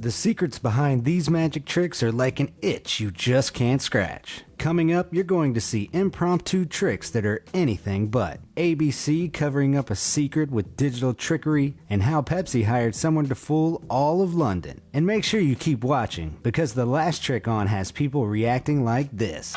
The secrets behind these magic tricks are like an itch you just can't scratch. Coming up, you're going to see impromptu tricks that are anything but. ABC covering up a secret with digital trickery, and how Pepsi hired someone to fool all of London. And make sure you keep watching, because the last trick on has people reacting like this.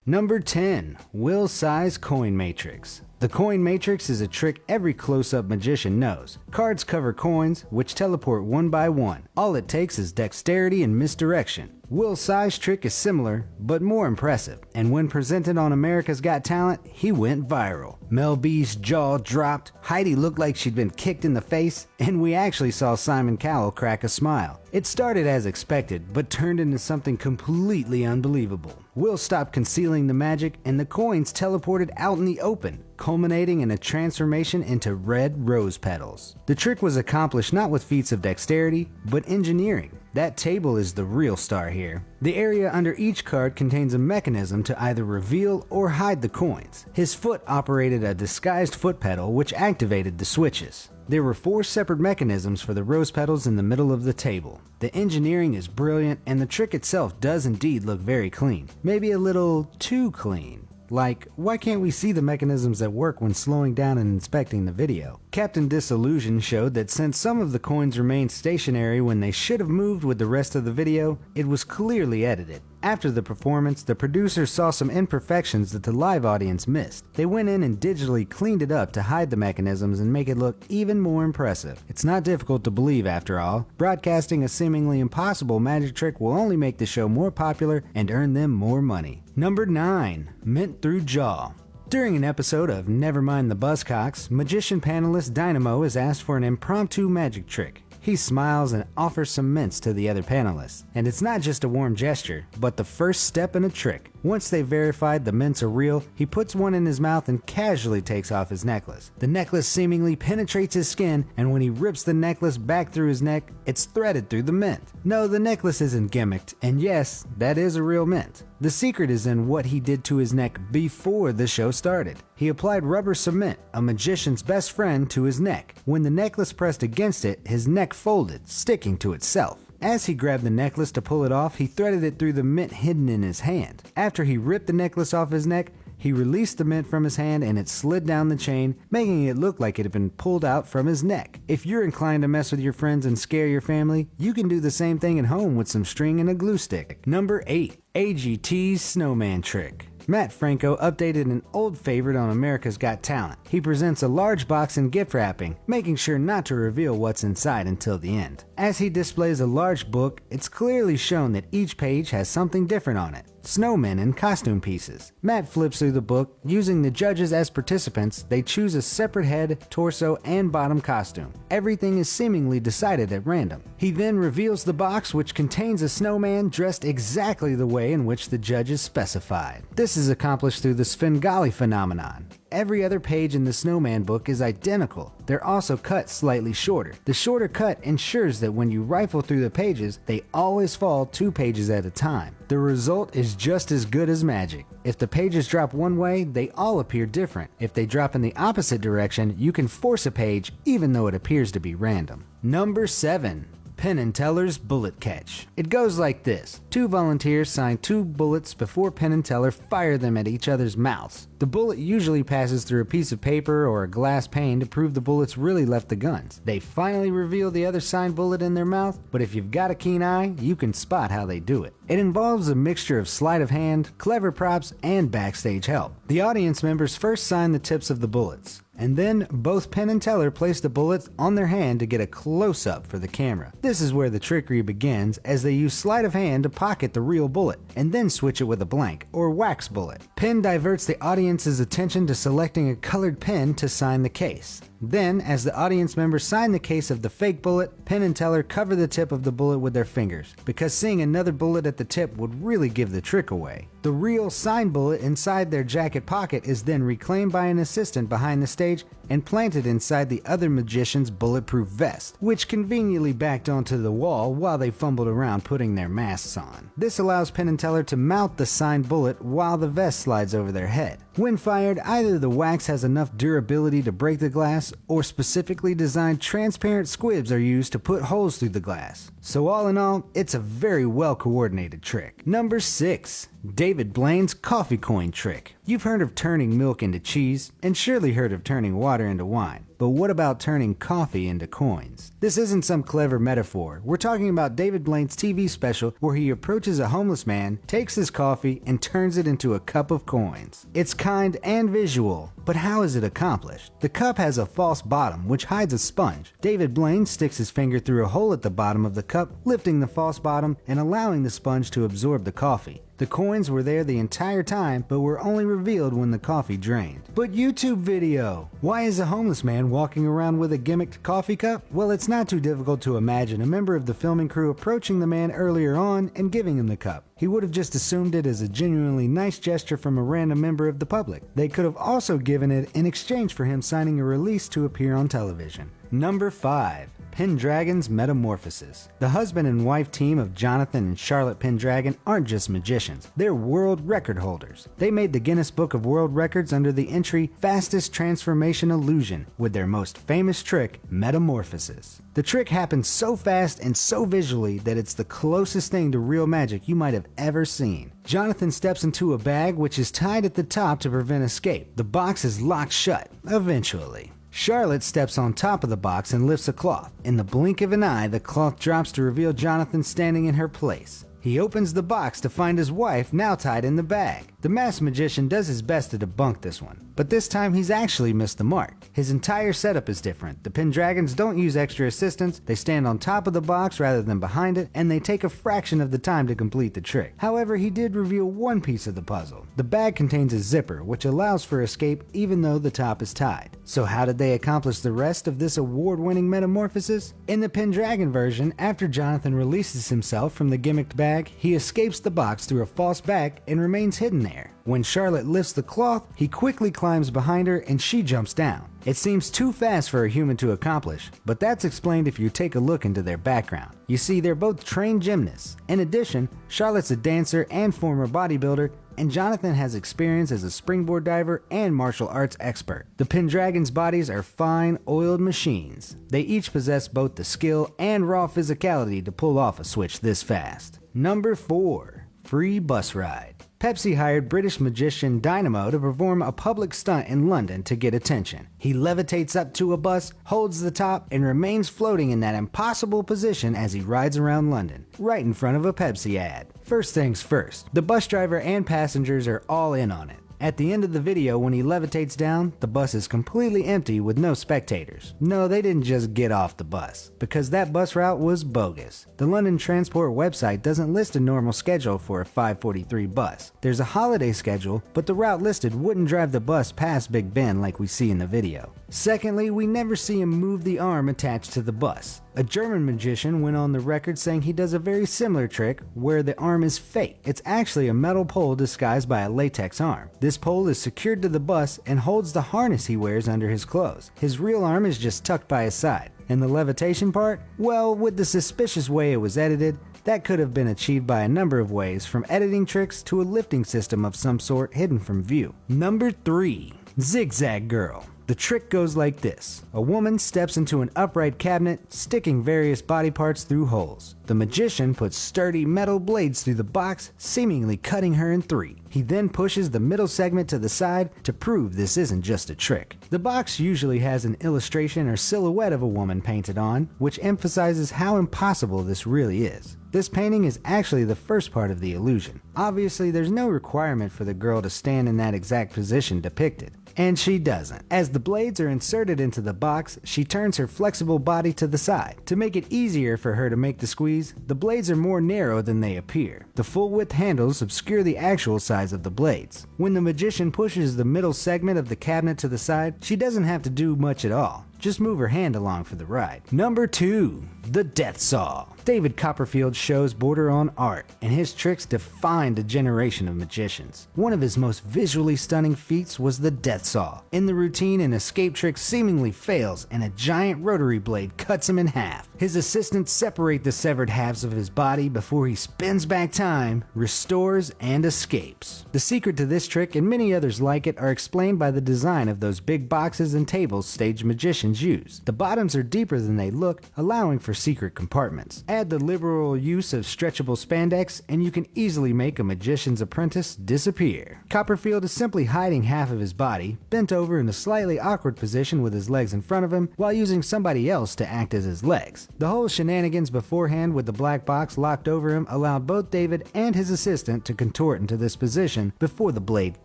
Number 10. Will Size Coin Matrix. The coin matrix is a trick every close-up magician knows. Cards cover coins, which teleport one by one. All it takes is dexterity and misdirection. Will's size trick is similar, but more impressive, and when presented on America's Got Talent, he went viral. Mel B's jaw dropped, Heidi looked like she'd been kicked in the face, and we actually saw Simon Cowell crack a smile. It started as expected, but turned into something completely unbelievable. Will stopped concealing the magic, and the coins teleported out in the open, culminating in a transformation into red rose petals. The trick was accomplished not with feats of dexterity, but engineering. That table is the real star here. The area under each card contains a mechanism to either reveal or hide the coins. His foot operated a disguised foot pedal which activated the switches. There were 4 separate mechanisms for the rose petals in the middle of the table. The engineering is brilliant, and the trick itself does indeed look very clean. Maybe a little too clean. Like, why can't we see the mechanisms at work when slowing down and inspecting the video? Captain Disillusion showed that since some of the coins remained stationary when they should have moved with the rest of the video, it was clearly edited. After the performance, the producers saw some imperfections that the live audience missed. They went in and digitally cleaned it up to hide the mechanisms and make it look even more impressive. It's not difficult to believe, after all. Broadcasting a seemingly impossible magic trick will only make the show more popular and earn them more money. Number 9. Mint through jaw. During an episode of Nevermind the Buzzcocks, magician panelist Dynamo is asked for an impromptu magic trick. He smiles and offers some mints to the other panelists. And it's not just a warm gesture, but the first step in a trick. Once they've verified the mints are real, he puts one in his mouth and casually takes off his necklace. The necklace seemingly penetrates his skin, and when he rips the necklace back through his neck, it's threaded through the mint. No, the necklace isn't gimmicked, and yes, that is a real mint. The secret is in what he did to his neck before the show started. He applied rubber cement, a magician's best friend, to his neck. When the necklace pressed against it, his neck folded, sticking to itself. As he grabbed the necklace to pull it off, he threaded it through the mint hidden in his hand. After he ripped the necklace off his neck, he released the mint from his hand and it slid down the chain, making it look like it had been pulled out from his neck. If you're inclined to mess with your friends and scare your family, you can do the same thing at home with some string and a glue stick. Number 8. AGT's Snowman Trick. Matt Franco updated an old favorite on America's Got Talent. He presents a large box in gift wrapping, making sure not to reveal what's inside until the end. As he displays a large book, it's clearly shown that each page has something different on it. Snowmen and costume pieces. Matt flips through the book. Using the judges as participants, they choose a separate head, torso, and bottom costume. Everything is seemingly decided at random. He then reveals the box, which contains a snowman dressed exactly the way in which the judges specified. This is accomplished through the Svengali phenomenon. Every other page in the Snowman book is identical. They're also cut slightly shorter. The shorter cut ensures that when you rifle through the pages, they always fall 2 pages at a time. The result is just as good as magic. If the pages drop one way, they all appear different. If they drop in the opposite direction, you can force a page even though it appears to be random. Number 7. Penn and Teller's Bullet Catch. It goes like this. 2 volunteers sign 2 bullets before Penn and Teller fire them at each other's mouths. The bullet usually passes through a piece of paper or a glass pane to prove the bullets really left the guns. They finally reveal the other signed bullet in their mouth, but if you've got a keen eye, you can spot how they do it. It involves a mixture of sleight of hand, clever props, and backstage help. The audience members first sign the tips of the bullets, and then both Penn and Teller place the bullets on their hand to get a close-up for the camera. This is where the trickery begins, as they use sleight of hand to pocket the real bullet, and then switch it with a blank, or wax bullet. Penn diverts the audience's attention to selecting a colored pen to sign the case. Then, as the audience members sign the case of the fake bullet, Penn and Teller cover the tip of the bullet with their fingers, because seeing another bullet at the tip would really give the trick away. The real signed bullet inside their jacket pocket is then reclaimed by an assistant behind the stage and planted inside the other magician's bulletproof vest, which conveniently backed onto the wall while they fumbled around putting their masks on. This allows Penn and Teller to mount the signed bullet while the vest slides over their head. When fired, either the wax has enough durability to break the glass, or specifically designed transparent squibs are used to put holes through the glass. So all in all, it's a very well coordinated trick. Number 6. David Blaine's coffee coin trick. You've heard of turning milk into cheese, and surely heard of turning water into wine. But what about turning coffee into coins? This isn't some clever metaphor. We're talking about David Blaine's TV special where he approaches a homeless man, takes his coffee, and turns it into a cup of coins. It's kind and visual, but how is it accomplished? The cup has a false bottom, which hides a sponge. David Blaine sticks his finger through a hole at the bottom of the cup, lifting the false bottom and allowing the sponge to absorb the coffee. The coins were there the entire time, but were only revealed when the coffee drained. But YouTube video! Why is a homeless man walking around with a gimmicked coffee cup? Well, it's not too difficult to imagine a member of the filming crew approaching the man earlier on and giving him the cup. He would have just assumed it as a genuinely nice gesture from a random member of the public. They could have also given it in exchange for him signing a release to appear on television. Number 5. Pendragon's Metamorphosis. The husband and wife team of Jonathan and Charlotte Pendragon aren't just magicians, they're world record holders. They made the Guinness Book of World Records under the entry Fastest Transformation Illusion with their most famous trick, Metamorphosis. The trick happens so fast and so visually that it's the closest thing to real magic you might have ever seen. Jonathan steps into a bag which is tied at the top to prevent escape. The box is locked shut, eventually. Charlotte steps on top of the box and lifts a cloth. In the blink of an eye, the cloth drops to reveal Jonathan standing in her place. He opens the box to find his wife now tied in the bag. The masked magician does his best to debunk this one, but this time he's actually missed the mark. His entire setup is different. The Pendragons don't use extra assistance, they stand on top of the box rather than behind it, and they take a fraction of the time to complete the trick. However, he did reveal one piece of the puzzle. The bag contains a zipper, which allows for escape even though the top is tied. So how did they accomplish the rest of this award-winning metamorphosis? In the Pendragon version, after Jonathan releases himself from the gimmicked bag, he escapes the box through a false back and remains hidden there. When Charlotte lifts the cloth, he quickly climbs behind her and she jumps down. It seems too fast for a human to accomplish, but that's explained if you take a look into their background. You see, they're both trained gymnasts. In addition, Charlotte's a dancer and former bodybuilder, and Jonathan has experience as a springboard diver and martial arts expert. The Pendragon's bodies are fine, oiled machines. They each possess both the skill and raw physicality to pull off a switch this fast. Number 4. Free bus ride. Pepsi hired British magician Dynamo to perform a public stunt in London to get attention. He levitates up to a bus, holds the top, and remains floating in that impossible position as he rides around London, right in front of a Pepsi ad. First things first, the bus driver and passengers are all in on it. At the end of the video, when he levitates down, the bus is completely empty with no spectators. No, they didn't just get off the bus, because that bus route was bogus. The London Transport website doesn't list a normal schedule for a 5:43 bus. There's a holiday schedule, but the route listed wouldn't drive the bus past Big Ben like we see in the video. Secondly, we never see him move the arm attached to the bus. A German magician went on the record saying he does a very similar trick where the arm is fake. It's actually a metal pole disguised by a latex arm. This pole is secured to the bus and holds the harness he wears under his clothes. His real arm is just tucked by his side. And the levitation part? Well, with the suspicious way it was edited, that could have been achieved by a number of ways, from editing tricks to a lifting system of some sort hidden from view. Number 3. Zigzag Girl. The trick goes like this. A woman steps into an upright cabinet, sticking various body parts through holes. The magician puts sturdy metal blades through the box, seemingly cutting her in 3. He then pushes the middle segment to the side to prove this isn't just a trick. The box usually has an illustration or silhouette of a woman painted on, which emphasizes how impossible this really is. This painting is actually the first part of the illusion. Obviously, there's no requirement for the girl to stand in that exact position depicted. And she doesn't. As the blades are inserted into the box, she turns her flexible body to the side. To make it easier for her to make the squeeze, the blades are more narrow than they appear. The full width handles obscure the actual size of the blades. When the magician pushes the middle segment of the cabinet to the side, she doesn't have to do much at all. just move her hand along for the ride. Number 2. The Death Saw. David Copperfield's shows border on art, and his tricks defined a generation of magicians. One of his most visually stunning feats was the Death Saw. In the routine, an escape trick seemingly fails, and a giant rotary blade cuts him in half. His assistants separate the severed halves of his body before he spins back time, restores, and escapes. The secret to this trick, and many others like it, are explained by the design of those big boxes and tables stage magicians use. The bottoms are deeper than they look, allowing for secret compartments. Add the liberal use of stretchable spandex, and you can easily make a magician's apprentice disappear. Copperfield is simply hiding half of his body, bent over in a slightly awkward position with his legs in front of him, while using somebody else to act as his legs. The whole shenanigans beforehand with the black box locked over him allowed both David and his assistant to contort into this position before the blade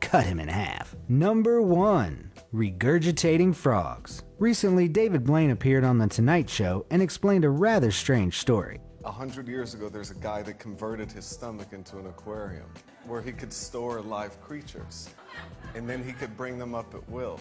cut him in half. Number 1. Regurgitating frogs. Recently, David Blaine appeared on The Tonight Show and explained a rather strange story. 100 years ago, there's a guy that converted his stomach into an aquarium where he could store live creatures, and then he could bring them up at will.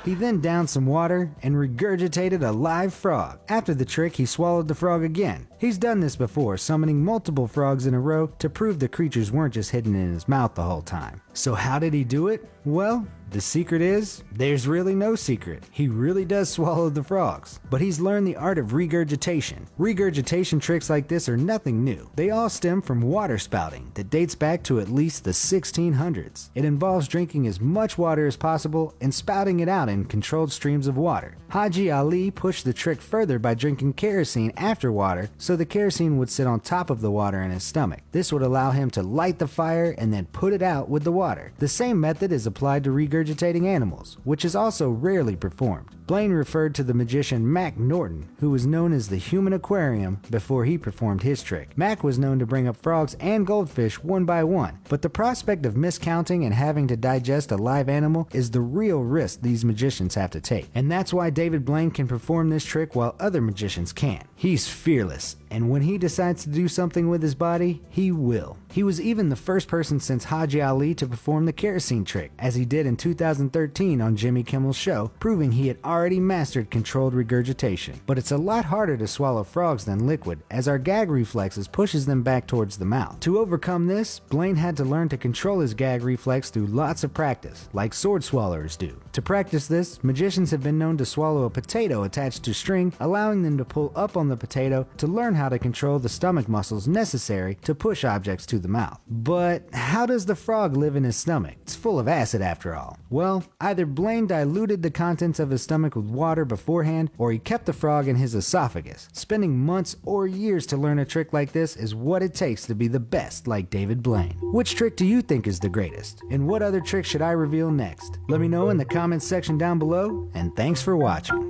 He then downed some water and regurgitated a live frog. After the trick, he swallowed the frog again. He's done this before, summoning multiple frogs in a row to prove the creatures weren't just hidden in his mouth the whole time. So how did he do it? Well, the secret is, there's really no secret. He really does swallow the frogs. But he's learned the art of regurgitation. Regurgitation tricks like this are nothing new. They all stem from water spouting that dates back to at least the 1600s. It involves drinking as much water as possible and spouting it out in controlled streams of water. Haji Ali pushed the trick further by drinking kerosene after water, so the kerosene would sit on top of the water in his stomach. This would allow him to light the fire and then put it out with the water. The same method is applied to regurgitating animals, which is also rarely performed. Blaine referred to the magician Mac Norton, who was known as the Human Aquarium, before he performed his trick. Mac was known to bring up frogs and goldfish one by one, but the prospect of miscounting and having to digest a live animal is the real risk these magicians have to take. And that's why David Blaine can perform this trick while other magicians can't. He's fearless, and when he decides to do something with his body, he will. He was even the first person since Haji Ali to perform the kerosene trick, as he did in 2013 on Jimmy Kimmel's show, proving he had already mastered controlled regurgitation. But it's a lot harder to swallow frogs than liquid, as our gag reflexes pushes them back towards the mouth. To overcome this, Blaine had to learn to control his gag reflex through lots of practice, like sword swallowers do. To practice this, magicians have been known to swallow a potato attached to string, allowing them to pull up on the potato to learn how to control the stomach muscles necessary to push objects to the mouth. But how does the frog live in his stomach? It's full of acid after all. Well, either Blaine diluted the contents of his stomach with water beforehand, or he kept the frog in his esophagus. Spending months or years to learn a trick like this is what it takes to be the best like David Blaine. Which trick do you think is the greatest? And what other trick should I reveal next? Let me know in the comments section down below, and thanks for watching.